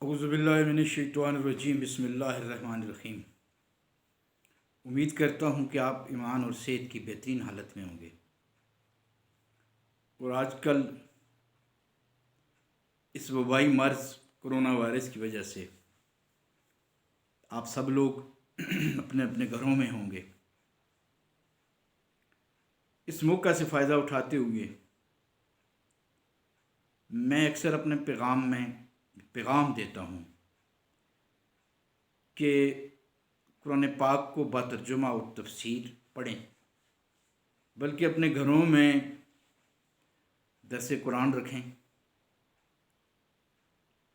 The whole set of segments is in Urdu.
اعوذ باللہ من الشیطان الرجیم بسم اللہ الرحمن الرحیم۔ امید کرتا ہوں کہ آپ ایمان اور صحت کی بہترین حالت میں ہوں گے، اور آج کل اس وبائی مرض کرونا وائرس کی وجہ سے آپ سب لوگ اپنے اپنے گھروں میں ہوں گے۔ اس موقع سے فائدہ اٹھاتے ہوئے میں اکثر اپنے پیغام دیتا ہوں کہ قرآن پاک کو بترجمہ اور تفسیر پڑھیں، بلکہ اپنے گھروں میں درس قرآن رکھیں،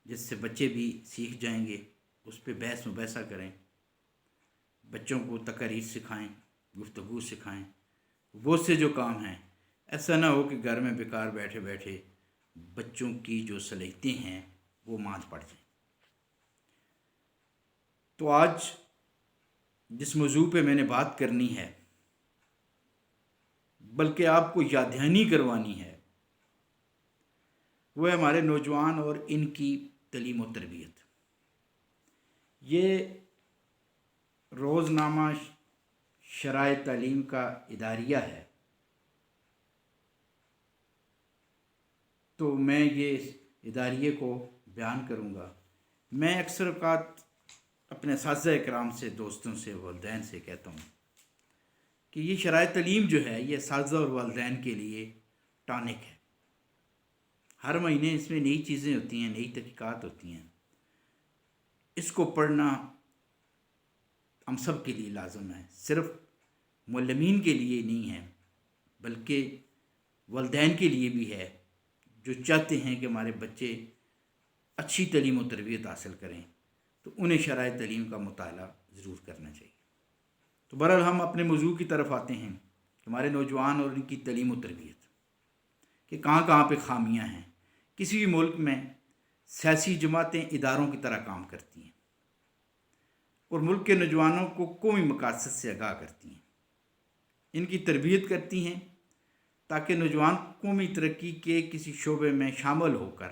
جس سے بچے بھی سیکھ جائیں گے، اس پہ بحث مباحثہ کریں، بچوں کو تقاریر سکھائیں، گفتگو سکھائیں، وہ سے جو کام ہیں۔ ایسا نہ ہو کہ گھر میں بیکار بیٹھے بیٹھے بچوں کی جو صلاحیتیں ہیں وہ ماند پڑ جائیں۔ تو آج جس موضوع پہ میں نے بات کرنی ہے، بلکہ آپ کو یاد دہانی کروانی ہے، وہ ہے ہمارے نوجوان اور ان کی تعلیم و تربیت۔ یہ روزنامہ شرائع تعلیم کا اداریہ ہے، تو میں یہ اداریے کو بیان کروں گا۔ میں اکثر اوقات اپنے اساتذہ اکرام سے، دوستوں سے، والدین سے کہتا ہوں کہ یہ شرائع تعلیم جو ہے یہ اساتذہ اور والدین کے لیے ٹانک ہے۔ ہر مہینے اس میں نئی چیزیں ہوتی ہیں، نئی تحقیقات ہوتی ہیں۔ اس کو پڑھنا ہم سب کے لیے لازم ہے، صرف معلمین کے لیے نہیں ہے بلکہ والدین کے لیے بھی ہے، جو چاہتے ہیں کہ ہمارے بچے اچھی تعلیم و تربیت حاصل کریں، تو انہیں شرائع تعلیم کا مطالعہ ضرور کرنا چاہیے۔ تو بہرحال ہم اپنے موضوع کی طرف آتے ہیں کہ ہمارے نوجوان اور ان کی تعلیم و تربیت کہ کہاں کہاں پہ خامیاں ہیں۔ کسی بھی ملک میں سیاسی جماعتیں اداروں کی طرح کام کرتی ہیں اور ملک کے نوجوانوں کو قومی مقاصد سے آگاہ کرتی ہیں، ان کی تربیت کرتی ہیں تاکہ نوجوان قومی ترقی کے کسی شعبے میں شامل ہو کر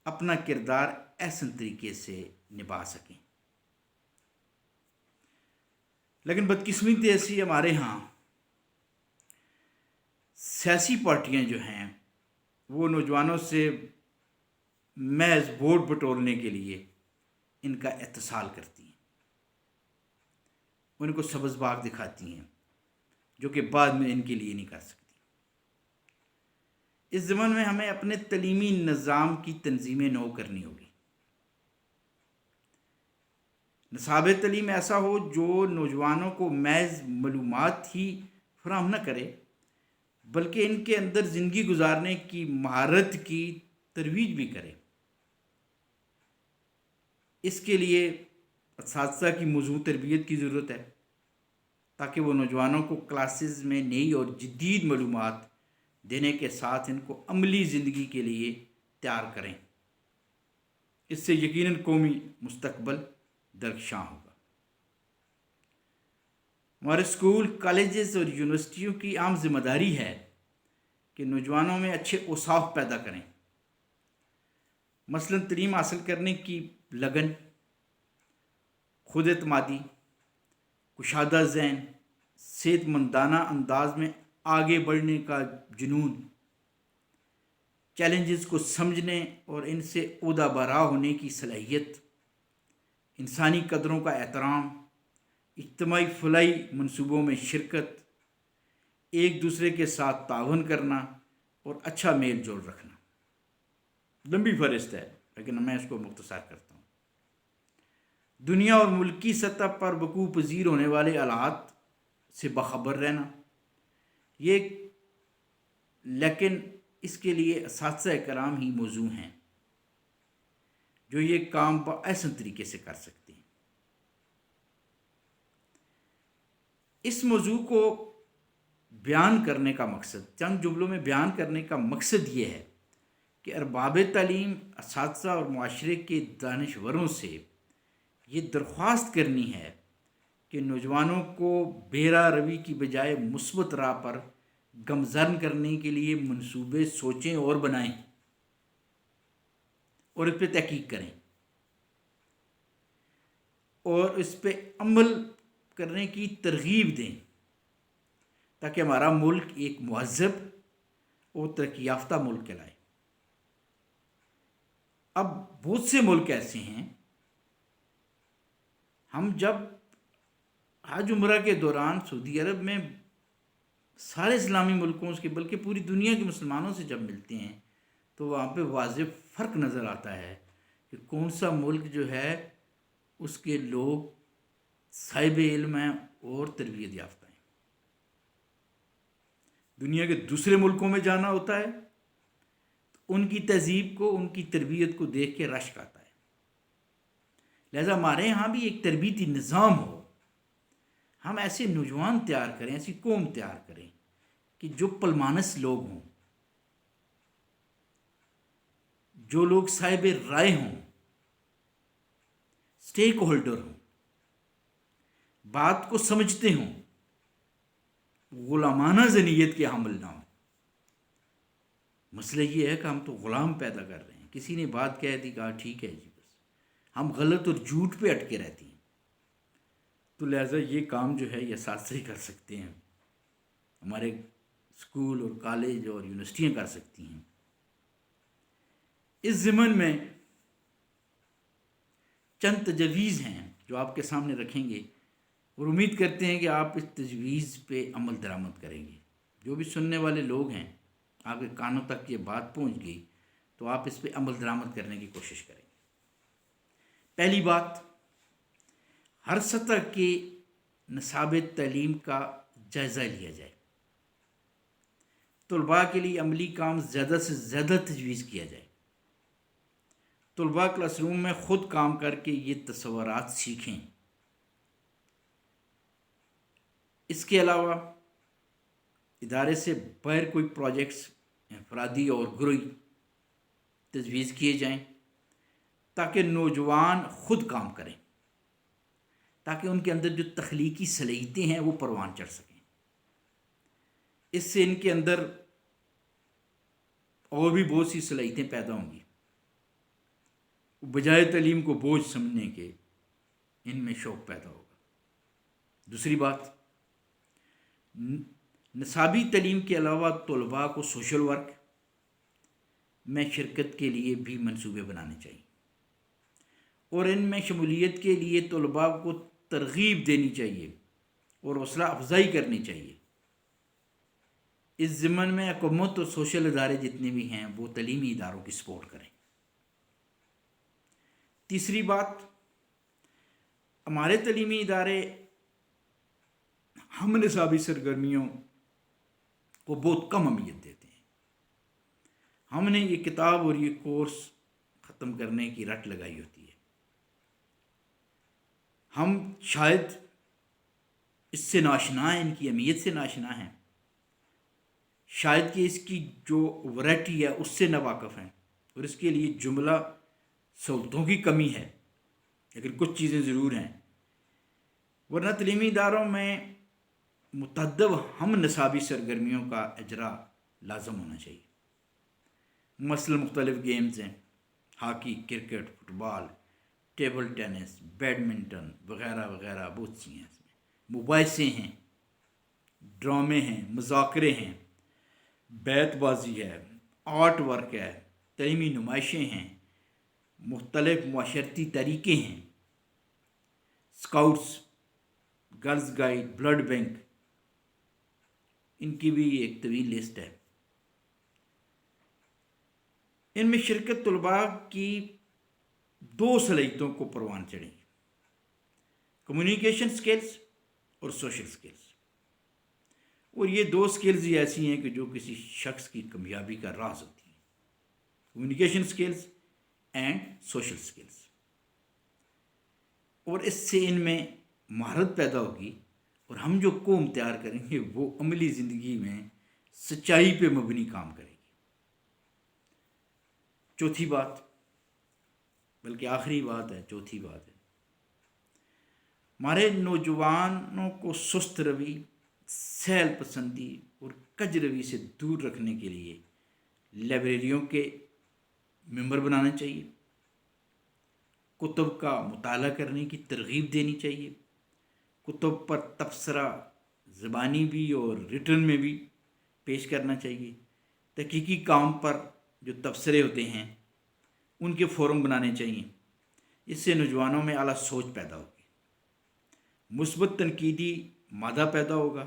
اپنا کردار احسن طریقے سے نبھا سکیں۔ لیکن بدقسمتی ایسی ہمارے ہاں سیاسی پارٹیاں جو ہیں وہ نوجوانوں سے محض ووٹ بٹورنے کے لیے ان کا اتصال کرتی ہیں، ان کو سبز باغ دکھاتی ہیں، جو کہ بعد میں ان کے لیے نہیں کر سکتی۔ اس زمانے میں ہمیں اپنے تعلیمی نظام کی تنظیم نو کرنی ہوگی۔ نصاب تعلیم ایسا ہو جو نوجوانوں کو محض معلومات ہی فراہم نہ کرے، بلکہ ان کے اندر زندگی گزارنے کی مہارت کی ترویج بھی کرے۔ اس کے لیے اساتذہ کی موضوع تربیت کی ضرورت ہے تاکہ وہ نوجوانوں کو کلاسز میں نئی اور جدید معلومات دینے کے ساتھ ان کو عملی زندگی کے لیے تیار کریں۔ اس سے یقیناً قومی مستقبل درخشاں ہوگا۔ ہمارے اسکول، کالجز اور یونیورسٹیوں کی عام ذمہ داری ہے کہ نوجوانوں میں اچھے اوصاف پیدا کریں، مثلاً تعلیم حاصل کرنے کی لگن، خود اعتمادی، کشادہ ذہن، صحت مندانہ انداز میں آگے بڑھنے کا جنون، چیلنجز کو سمجھنے اور ان سے عہدہ برا ہونے کی صلاحیت، انسانی قدروں کا احترام، اجتماعی فلاحی منصوبوں میں شرکت، ایک دوسرے کے ساتھ تعاون کرنا اور اچھا میل جول رکھنا۔ لمبی فہرست ہے لیکن میں اس کو مختصر کرتا ہوں۔ دنیا اور ملکی سطح پر وقوع پذیر ہونے والے حالات سے باخبر رہنا، یہ لیکن اس کے لیے اساتذہ کرام ہی موزوں ہیں جو یہ کام بأحسن طریقے سے کر سکتے ہیں۔ اس موضوع کو بیان کرنے کا مقصد، چند جملوں میں بیان کرنے کا مقصد یہ ہے کہ ارباب تعلیم، اساتذہ اور معاشرے کے دانشوروں سے یہ درخواست کرنی ہے کہ نوجوانوں کو بے راہ روی کی بجائے مثبت راہ پر گامزن کرنے کے لیے منصوبے سوچیں اور بنائیں اور اس پہ تحقیق کریں۔ اور اس پہ عمل کرنے کی ترغیب دیں تاکہ ہمارا ملک ایک مہذب اور ترقی یافتہ ملک کہلائے۔ اب بہت سے ملک ایسے ہیں، ہم جب حج عمرہ کے دوران سعودی عرب میں سارے اسلامی ملکوں سے بلکہ پوری دنیا کے مسلمانوں سے جب ملتے ہیں تو وہاں پہ واضح فرق نظر آتا ہے کہ کون سا ملک جو ہے اس کے لوگ صاحب علم ہیں اور تربیت یافتہ ہیں۔ دنیا کے دوسرے ملکوں میں جانا ہوتا ہے تو ان کی تہذیب کو، ان کی تربیت کو دیکھ کے رشک آتا ہے۔ لہذا ہمارے یہاں بھی ایک تربیتی نظام ہو، ہم ایسے نوجوان تیار کریں، ایسی قوم تیار کریں کہ جو پلمانس لوگ ہوں، جو لوگ صاحب رائے ہوں، سٹیک ہولڈر ہوں، بات کو سمجھتے ہوں، غلامانہ ذہنیت کے حامل نہ ہوں۔ مسئلہ یہ ہے کہ ہم تو غلام پیدا کر رہے ہیں، کسی نے بات کہہ دی، کہا ٹھیک ہے جی، بس ہم غلط اور جھوٹ پہ اٹکے رہتی ہیں۔ تو لہٰذا یہ کام جو ہے یہ اساتذہ ہی کر سکتے ہیں، ہمارے اسکول اور کالج اور یونیورسٹیاں کر سکتی ہیں۔ اس ضمن میں چند تجویز ہیں جو آپ کے سامنے رکھیں گے اور امید کرتے ہیں کہ آپ اس تجویز پہ عمل درآمد کریں گے۔ جو بھی سننے والے لوگ ہیں، آپ کے کانوں تک یہ بات پہنچ گئی تو آپ اس پہ عمل درآمد کرنے کی کوشش کریں گے۔ پہلی بات، ہر سطح کے نصاب تعلیم کا جائزہ لیا جائے، طلباء کے لیے عملی کام زیادہ سے زیادہ تجویز کیا جائے، طلباء کلاس روم میں خود کام کر کے یہ تصورات سیکھیں۔ اس کے علاوہ ادارے سے باہر کوئی پروجیکٹس انفرادی اور گروہی تجویز کیے جائیں تاکہ نوجوان خود کام کریں، تاکہ ان کے اندر جو تخلیقی صلاحیتیں ہیں وہ پروان چڑھ سکیں۔ اس سے ان کے اندر اور بھی بہت سی صلاحیتیں پیدا ہوں گی، بجائے تعلیم کو بوجھ سمجھنے کے ان میں شوق پیدا ہوگا۔ دوسری بات، نصابی تعلیم کے علاوہ طلباء کو سوشل ورک میں شرکت کے لیے بھی منصوبے بنانے چاہیے اور ان میں شمولیت کے لیے طلباء کو ترغیب دینی چاہیے اور حوصلہ افزائی کرنی چاہیے۔ اس ضمن میں حکومت اور سوشل ادارے جتنے بھی ہیں وہ تعلیمی اداروں کی سپورٹ کریں۔ تیسری بات، ہمارے تعلیمی ادارے ہم نصابی سرگرمیوں کو بہت کم اہمیت دیتے ہیں۔ ہم نے یہ کتاب اور یہ کورس ختم کرنے کی رٹ لگائی ہوتی ہے، ہم شاید اس سے ناشنا ہیں، ان کی اہمیت سے ناشنا ہیں، شاید کہ اس کی جو ورائٹی ہے اس سے ناواقف ہیں، اور اس کے لیے جملہ سہولتوں کی کمی ہے، لیکن کچھ چیزیں ضرور ہیں۔ ورنہ تعلیمی اداروں میں متعدد ہم نصابی سرگرمیوں کا اجرا لازم ہونا چاہیے۔ مثلا مختلف گیمز ہیں، ہاکی، کرکٹ، فٹ بال، ٹیبل ٹینس، بیڈمنٹن وغیرہ وغیرہ، بہت سی ہیں۔ اس میں مباحثے ہیں، ڈرامے ہیں، مذاکرے ہیں، بیت بازی ہے، آرٹ ورک ہے، تعلیمی نمائشیں ہیں، مختلف معاشرتی طریقے ہیں، scouts, girls guide, blood bank, ان کی بھی ایک طویل لسٹ ہے۔ ان میں شرکت طلباء کی دو صلاحیتوں کو پروان چڑھیں گی، کمیونیکیشن سکلز اور سوشل سکلز۔ اور یہ دو سکلز ہی ایسی ہیں کہ جو کسی شخص کی کامیابی کا راز ہوتی ہیں، communication skills and social skills. اور اس سے ان میں مہارت پیدا ہوگی اور ہم جو قوم تیار کریں گے وہ عملی زندگی میں سچائی پہ مبنی کام کرے گی۔ چوتھی بات، بلکہ آخری بات ہے، چوتھی بات ہے، ہمارے نوجوانوں کو سست روی، سیل پسندی اور کج روی سے دور رکھنے کے لیے لائبریریوں کے ممبر بنانا چاہیے، کتب کا مطالعہ کرنے کی ترغیب دینی چاہیے، کتب پر تبصرہ زبانی بھی اور ریٹن میں بھی پیش کرنا چاہیے، تحقیقی کام پر جو تبصرے ہوتے ہیں ان کے فورم بنانے چاہیے۔ اس سے نوجوانوں میں اعلیٰ سوچ پیدا ہوگی، مثبت تنقیدی مادہ پیدا ہوگا،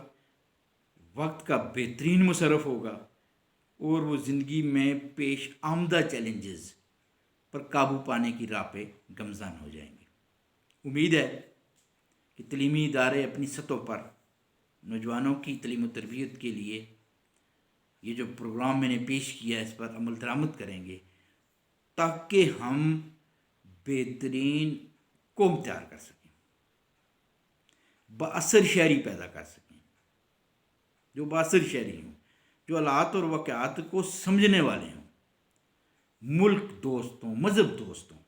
وقت کا بہترین مصرف ہوگا اور وہ زندگی میں پیش آمدہ چیلنجز پر قابو پانے کی راہ پہ گامزن ہو جائیں گے۔ امید ہے کہ تعلیمی ادارے اپنی سطحوں پر نوجوانوں کی تعلیم و تربیت کے لیے یہ جو پروگرام میں نے پیش کیا ہے اس پر عمل درآمد کریں گے، تاکہ ہم بہترین قوم تیار کر سکیں، بااثر شہری پیدا کر سکیں، جو بااثر شہری ہوں، جو حالات اور واقعات کو سمجھنے والے ہوں، ملک دوست ہوں، مذہب دوست ہوں۔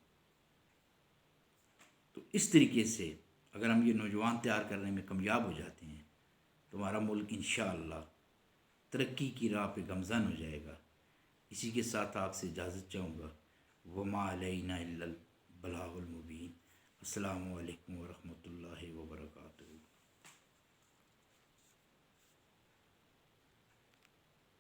تو اس طریقے سے اگر ہم یہ نوجوان تیار کرنے میں کامیاب ہو جاتے ہیں تو ہمارا ملک انشاءاللہ ترقی کی راہ پہ گامزن ہو جائے گا۔ اسی کے ساتھ آپ سے اجازت چاہوں گا۔ وما علینا الا البلاغ المبین۔ السلام علیکم ورحمۃ اللہ۔